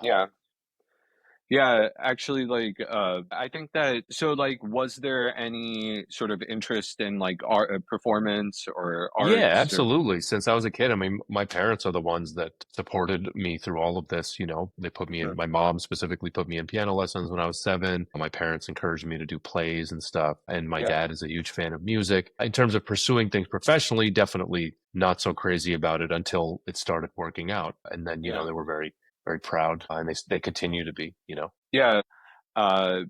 Yeah. Yeah, actually, I think that, so, like, was there any sort of interest in, like, art, performance or Yeah, arts or, absolutely. Since I was a kid, I mean, my parents are the ones that supported me through all of this. They put me in, Mhm. my mom specifically put me in piano lessons when I was 7. My parents encouraged me to do plays and stuff. And my Yeah, dad is a huge fan of music. In terms of pursuing things professionally, definitely not so crazy about it until it started working out. And then, yeah, they were very, very proud and they continue to be. yeah.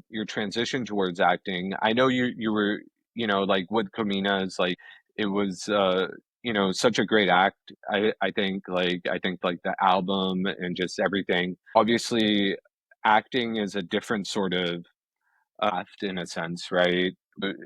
Your transition towards acting. I know you were, like with Kominas, like it was, such a great act. I think like the album and just everything. Obviously, acting is a different sort of craft in a sense, right? But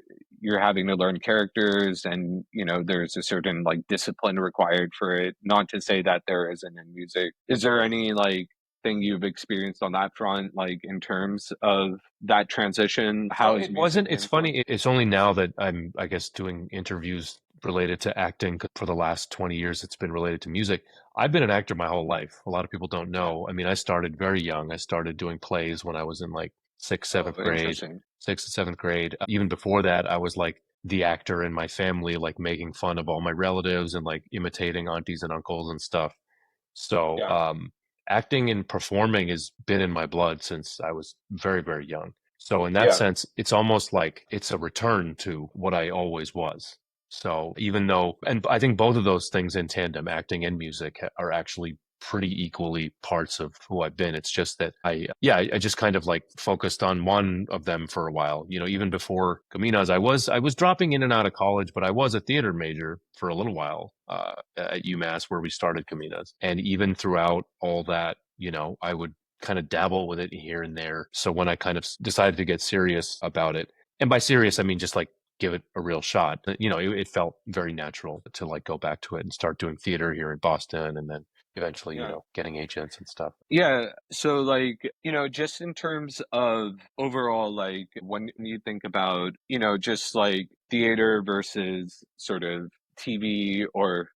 you're having to learn characters, and there's a certain like discipline required for it. Not to say that there isn't in music. Is there any like thing you've experienced on that front, like in terms of that transition? No, How has it music wasn't. It's funny. influenced? It's only now that I'm, I guess, doing interviews related to acting. 'Cause for the last 20 years, it's been related to music. I've been an actor my whole life. A lot of people don't Yeah. know. I mean, I started very young. I started doing plays when I was in like sixth, Oh, seventh grade, interesting. sixth and seventh grade. Even before that, I was like the actor in my family, like making fun of all my relatives and like imitating aunties and uncles and stuff. So, Yeah. acting and performing has been in my blood since I was very, very young. So in that Yeah. sense, it's almost like it's a return to what I always was. So even though, and I think both of those things in tandem, acting and music, are actually pretty equally parts of who I've been. It's just that I just kind of like focused on one of them for a while. Even before Caminas, I was dropping in and out of college, but I was a theater major for a little while at UMass where we started Caminas. And even throughout all that, I would kind of dabble with it here and there. So when I kind of decided to get serious about it, and by serious, I mean just like give it a real shot, it felt very natural to like go back to it and start doing theater here in Boston and then eventually, Yeah. getting agents and stuff. Yeah, so like, just in terms of overall, like when you think about, just like theater versus sort of TV, or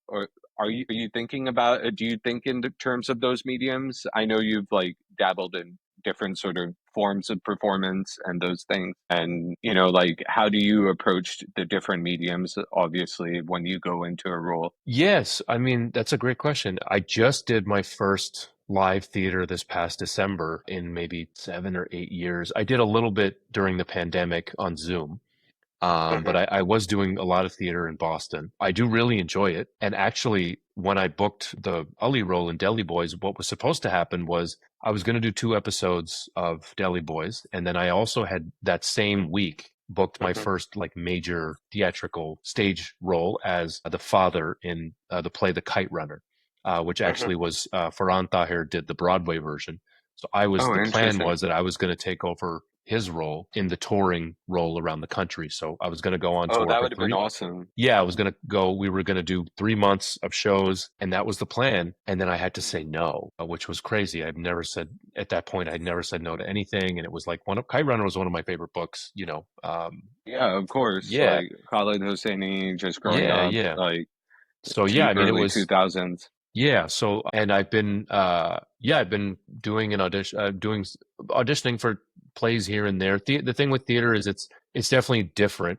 are you thinking about, do you think in the terms of those mediums? I know you've like dabbled in different sort of forms of performance and those things. And, like how do you approach the different mediums, obviously, when you go into a role? Yes, I mean, that's a great question. I just did my first live theater this past December in maybe 7 or 8 years. I did a little bit during the pandemic on Zoom. But Hmm. I was doing a lot of theater in Boston. I do really enjoy it. And actually, when I booked the Ully role in Deli Boys, what was supposed to happen was I was going to do 2 episodes of Deli Boys. And then I also had that same week booked my Hmm. first like major theatrical stage role as the father in the play The Kite Runner, which Hmm. actually was Farhan Tahir did the Broadway version. So Oh, the plan interesting. was that I was going to take over his role in the touring role around the country. So I was going to go on Oh, tour that for would have been three. awesome. Yeah, I was going to go, we were going to do 3 months of shows and that was the plan. And then I had to say no, which was crazy. At that point, I'd never said no to anything. And it was like Kite Runner was one of my favorite books, Yeah, of course. yeah, Like Khaled Hosseini, just growing yeah, up, yeah. like So yeah, I mean, it early was, 2000s. yeah, so and I've been doing an auditioning for plays here and there. The thing with theater is it's definitely different.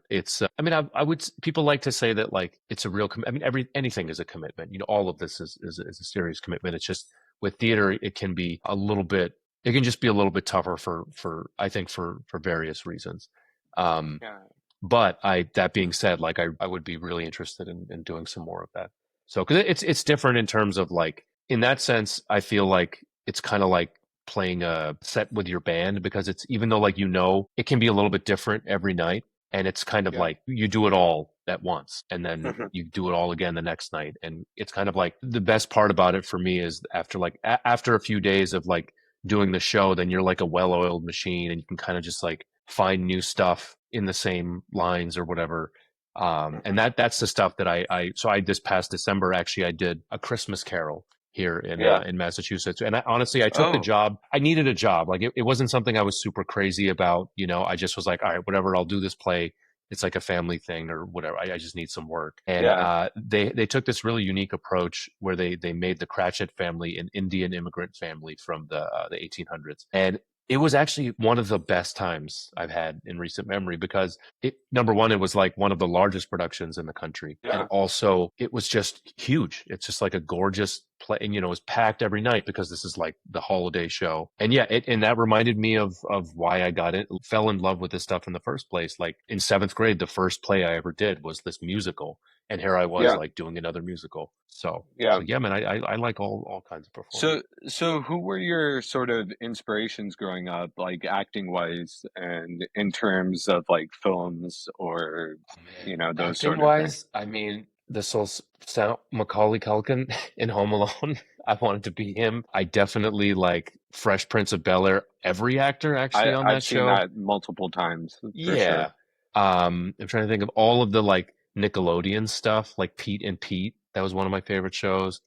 I mean people like to say that like it's a real I mean anything is a commitment. All of this is a serious commitment. It's just with theater it can be it can just be a little bit tougher for I think for various reasons. Um Yeah. but that being said, like I would be really interested in doing some more of that. So, because it's different in terms of like in that sense, I feel like it's kind of like playing a set with your band because it's even though like it can be a little bit different every night, and it's kind of Yeah. like you do it all at once and then you do it all again the next night, and it's kind of like the best part about it for me is after like after a few days of like doing the show, then you're like a well-oiled machine and you can kind of just like find new stuff in the same lines or whatever. And that's the stuff that I this past December, actually, I did A Christmas Carol here Yeah. in Massachusetts. And honestly, I took the Oh, job. I needed a job. Like it wasn't something I was super crazy about. I just was like, all right, whatever, I'll do this play. it's like a family thing or whatever. I just need some work. And Yeah. they took this really unique approach where they made the Cratchit family an Indian immigrant family from the 1800s. And it was actually one of the best times I've had in recent memory because it, number one, it was like one of the largest productions in the country. And Yeah. also it was just huge. It's just like a gorgeous play, and it was packed every night because this is like the holiday show. And yeah, and that reminded me of why I got it, fell in love with this stuff in the first place. Like in seventh grade, the first play I ever did was this musical. And here I was Yeah. like doing another musical. So Yeah. yeah, man, I like all kinds of performing. So who were your sort of inspirations growing up, like acting wise and in terms of like films or, Oh, man. those Acting sort of things? wise, I mean, this will sound Macaulay Culkin in Home Alone. I wanted to be him. I definitely like Fresh Prince of Bel-Air. Every actor actually on I've that seen show. that multiple times for Yeah. sure. I'm trying to think of all of the like Nickelodeon stuff, like Pete and Pete. That was one of my favorite shows.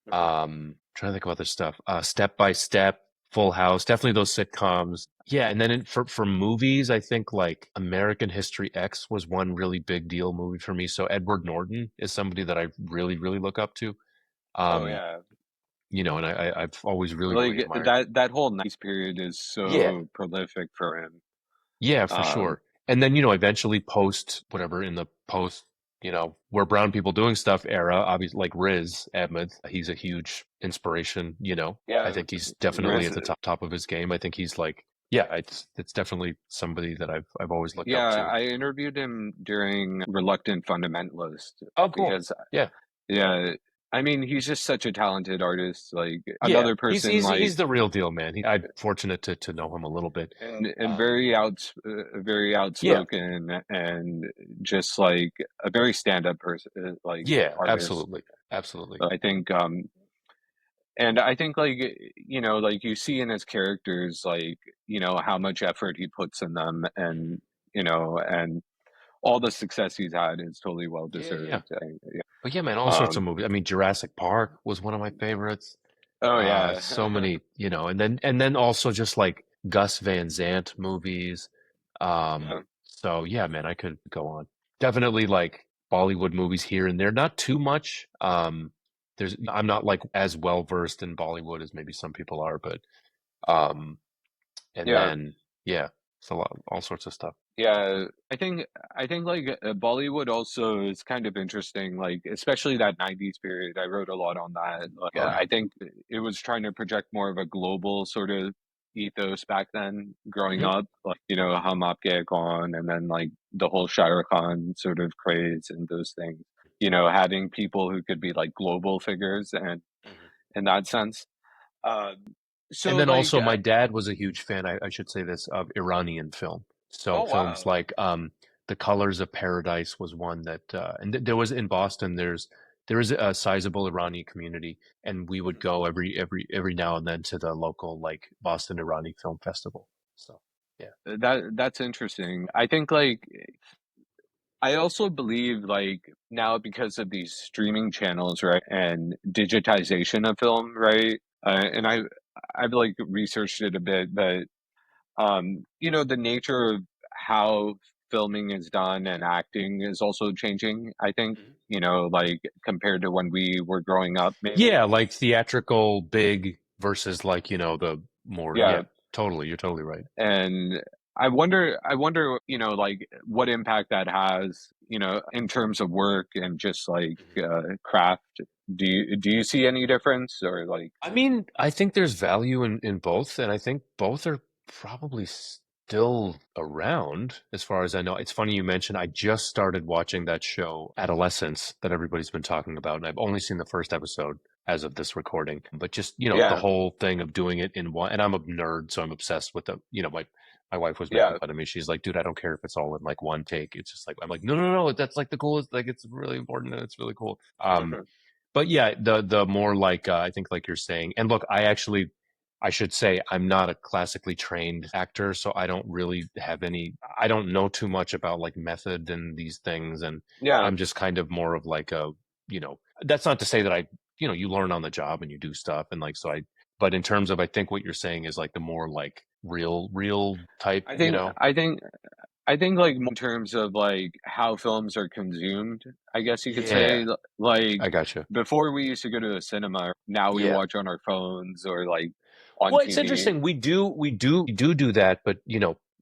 Mhm. Trying to think of other stuff. Step by Step, Full House, definitely those sitcoms. Yeah, and then for movies, I think like American History X was one really big deal movie for me. So Edward Norton is somebody that I really look up to. Oh Um, yeah. and I've always really Like admired. that whole nice period is Yeah, so prolific for him. yeah, for Um, sure. And then, eventually post whatever in the post, where brown people doing stuff era, obviously like Riz Ahmed, he's a huge inspiration, I yeah, think he's definitely Riz, at the top of his game. I think he's like, yeah, it's definitely somebody that I've always looked up yeah, to. I interviewed him during Reluctant Fundamentalist Oh, cool. because Yeah. yeah, I mean he's just such a talented artist. Like Yeah. another He's person he's like he's the real deal, man. I'm fortunate to know him a little bit. and Um, very yeah. outspoken and just like a very stand-up person like Yeah, artist. absolutely. Absolutely. I think and I think like like you see in his characters like how much effort he puts in them Mhm. and all the success he's had is totally well Yeah, yeah. deserved. Yeah. But yeah, man, all sorts Um, of movies. I mean, Jurassic Park was one of my favorites. oh yeah. So many, and then also just like Gus Van Sant movies. Yeah. So yeah, man, I could go on. Definitely like Bollywood movies here and there, not too much. I'm not like as well versed in Bollywood as maybe some people are, but um, and Yeah. then yeah, it's a lot, all sorts of stuff. Yeah, I think like Bollywood also is kind of interesting, like especially that 90s period. I wrote a lot on that. Like, Oh yeah. I think it was trying to project more of a global sort of ethos back then, growing Hmm. up, like Hum Aapke Kaun, and then like the whole Shah Rukh Khan sort of craze and those things. Having people who could be like global figures and Hmm. in that sense. Uh, And so then like, also my dad was a huge fan, I should say this, of Iranian film. So oh films wow. like The Colors of Paradise was one that there was in Boston there is a sizable Iranian community, and we would go every now and then to the local like Boston Iranian Film Festival. So yeah. That's interesting. I think like I also believe like now because of these streaming channels, right, and digitization of film, right, and I've like researched it a bit, but the nature of how filming is done and acting is also changing. I think Mhm. like compared to when we were growing up, maybe. Yeah, like theatrical big versus like, the more, Yeah, yeah, totally. You're totally right. and I wonder, like what impact that has, in terms of work and just like craft. Do you see any difference or like? I mean, I think there's value in both, and I think both are probably still around as far as I know. It's funny you mentioned I just started watching that show, Adolescence, that everybody's been talking about, and I've only seen the first episode as of this recording. But just, the Yeah, whole thing of doing it in one, and I'm a nerd, so I'm obsessed with my wife was making yeah, fun of me. She's like, dude, I don't care if it's all in like one take. It's just like I'm like, no, that's like the coolest, like it's really important and it's really cool. But yeah, the more like I think like you're saying, and look, I should say I'm not a classically trained actor, so I don't really have I don't know too much about like method and these things, and yeah. I'm just kind of more of like that's not to say that you learn on the job and you do stuff and like so but in terms of I think what you're saying is like the more like real type, I think I think like in terms of like how films are consumed, I guess you could say Yeah, like I gotcha. before we used to go to the cinema, now we Yeah. watch on our phones or like on Well, it's TV. interesting. We do that, but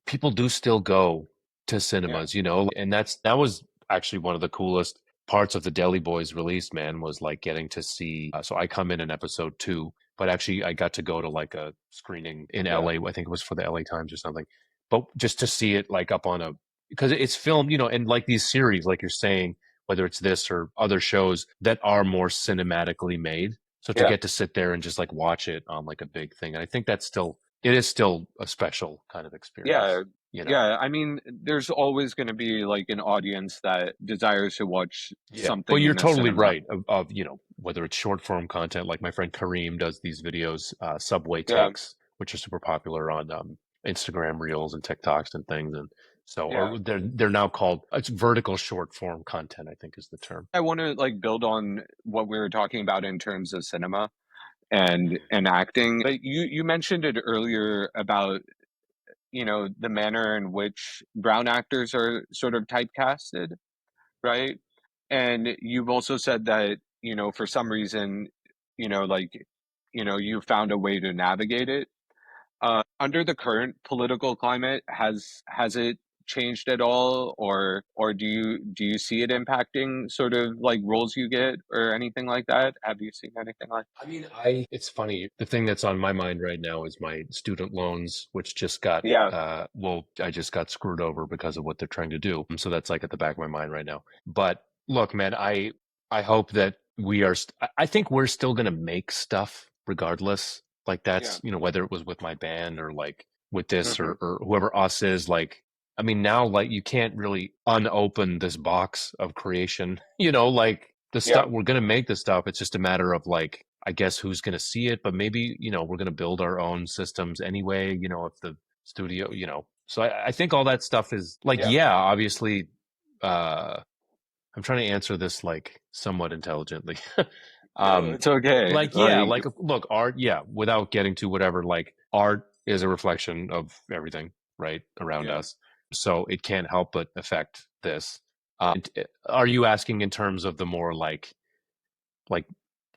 people do still go to Yeah. cinemas, and that was actually one of the coolest parts of the Deli Boys release, man, was like getting to see. So I come in episode two, but actually I got to go to like a screening in Yeah. LA. I think it was for the LA Times or something, but just to see it like up on a because it's filmed, and like these series, like you're saying, whether it's this or other shows that are more cinematically made. So to Yeah. get to sit there and just like watch it on like a big thing, and I think it is still a special kind of Yeah. experience, Yeah. I mean, there's always going to be like an audience that desires to watch Yeah, but something you're in a totally cinema. right of whether it's short form content like my friend Kareem does these videos, Subway Yeah. takes, which are super popular on Instagram Reels and TikToks and things, and so Yeah. or they're now called it's vertical short form content, I think is the term. I want to like build on what we were talking about in terms of cinema Mhm. and acting. But you mentioned it earlier about, the manner in which brown actors are sort of typecasted, right? And you've also said that, for some reason, like, you found a way to navigate it. Under the current political climate, has it changed at all, or do you see it impacting sort of like roles you get or anything like that? Have you seen anything like? I mean, it's funny. The thing that's on my mind right now is my student loans, which just got, Yeah, well, I just got screwed over because of what they're trying to do. So that's like at the back of my mind right now. But look, man, I hope that I think we're still gonna make stuff regardless. Like yeah, that's, whether it was with my band or like with this hmm, or whoever us is, like, I mean, now like you can't really unopen this box of creation, like the yeah, stuff we're gonna make the stuff. It's just a matter of like, I guess who's gonna see it, but maybe, we're gonna build our own systems anyway, if the studio, So I think all that stuff is like, yeah. yeah, obviously, uh, I'm trying to answer this like somewhat intelligently. No, um, it's okay. like, yeah, Like, like, look, art, yeah, without getting to whatever, like, art is a reflection of everything right around yeah. us. So it can't help but affect this. Are you asking in terms of the more like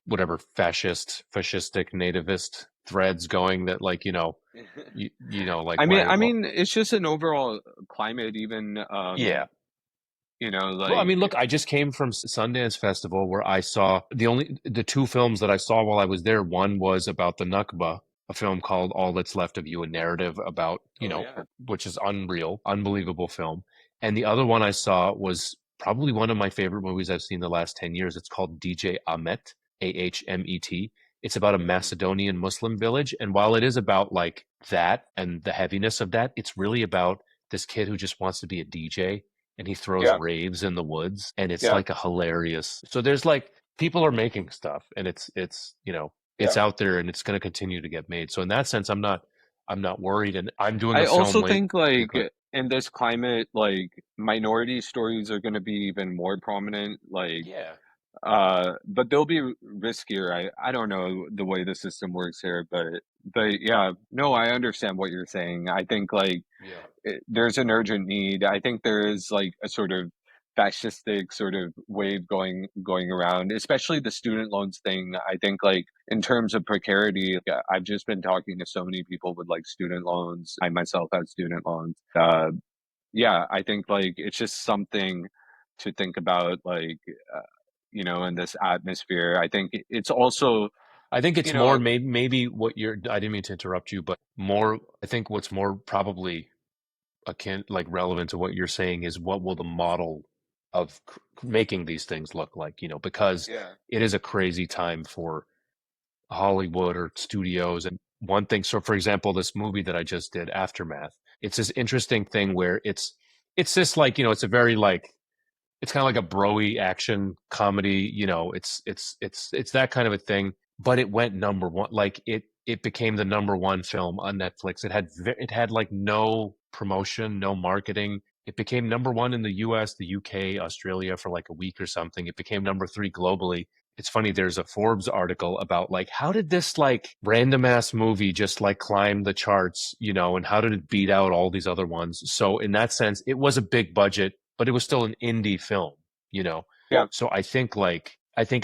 whatever fascistic nativist threads going that like like I why mean, it's just an overall climate, even, yeah. Well, I like, mean, look, I just came from Sundance Festival where I saw the two films that I saw while I was there. One was about the Nakba, a film called All That's Left of You, a narrative about, oh yeah, which is unreal, unbelievable film. And the other one I saw was probably one of my favorite movies I've seen the last 10 years. It's called DJ Ahmet, Ahmet. It's about a hmm, Macedonian Muslim village. And while it is about like that and the heaviness of that, it's really about this kid who just wants to be a DJ and he throws yeah, raves in the woods and it's yeah, like a hilarious. So there's like people are making stuff and it's yeah. out there and it's going to continue to get made. So in that sense I'm not worried, and I'm doing I a film also late. think Yeah, like go ahead. in this climate, like minority stories are going to be even more prominent. Like, Yeah. but they'll be riskier. I don't know the way the system works here, but yeah, no, I understand what you're saying. I think like Yeah. there's an urgent need. I think there is like a sort of fascistic sort of wave going around, especially the student loans thing. I think like in terms of precarity, like, I've just been talking to so many people with like student loans. I myself have student loans. Yeah, I think like it's just something to think about, like in this atmosphere. I think it's also, I think it's you more know, maybe what you're I didn't mean to interrupt you, but more I think what's more probably akin like relevant to what you're saying is what will the model of making these things look like, because yeah, it is a crazy time for Hollywood or studios. And one thing, so for example, this movie that I just did, Aftermath, it's this interesting thing where it's this like, it's a very like it's kind of like a broy action comedy, it's that kind of a thing, but it went number one. Like it became the number one film on Netflix. It had like no promotion, no marketing. It became number one in the US, the UK, Australia for like a week or something. It became number three globally. it's funny, there's a Forbes article about like how did this like random ass movie just like climb the charts, you know, and how did it beat out all these other ones? So in that sense, it was a big budget, but it was still an indie film, you know. Yeah. So I think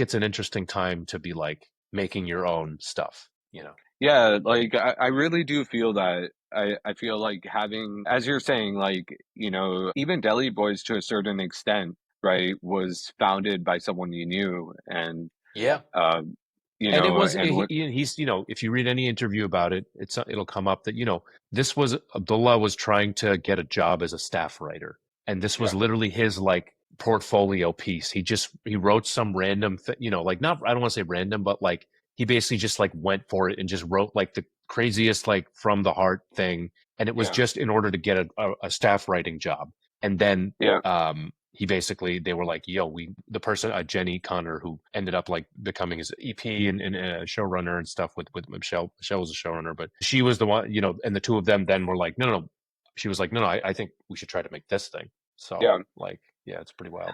it's an interesting time to be like making your own stuff, you know. Yeah, like I really do feel that I feel like having, as you're saying, like, even Deli Boys to a certain extent, right, was founded by someone you knew and Yeah. um, And it was and what he's you know if you read any interview about it, it'll come up that this was Abdullah was trying to get a job as a staff writer, and this was yeah, literally his like portfolio piece. He wrote some random like not I don't want to say random, but like he basically just like went for it and just wrote like the craziest like from the heart thing, and it was yeah, just in order to get a staff writing job, and then yeah, he basically they were like, yo, the person Jenny Connor who ended up like becoming his EP and a showrunner and stuff with Michelle. Michelle was a showrunner, but she was the one, and the two of them then were like, no, no, no. She was like, no, no, I think we should try to make this thing. So yeah. like, yeah, it's pretty wild.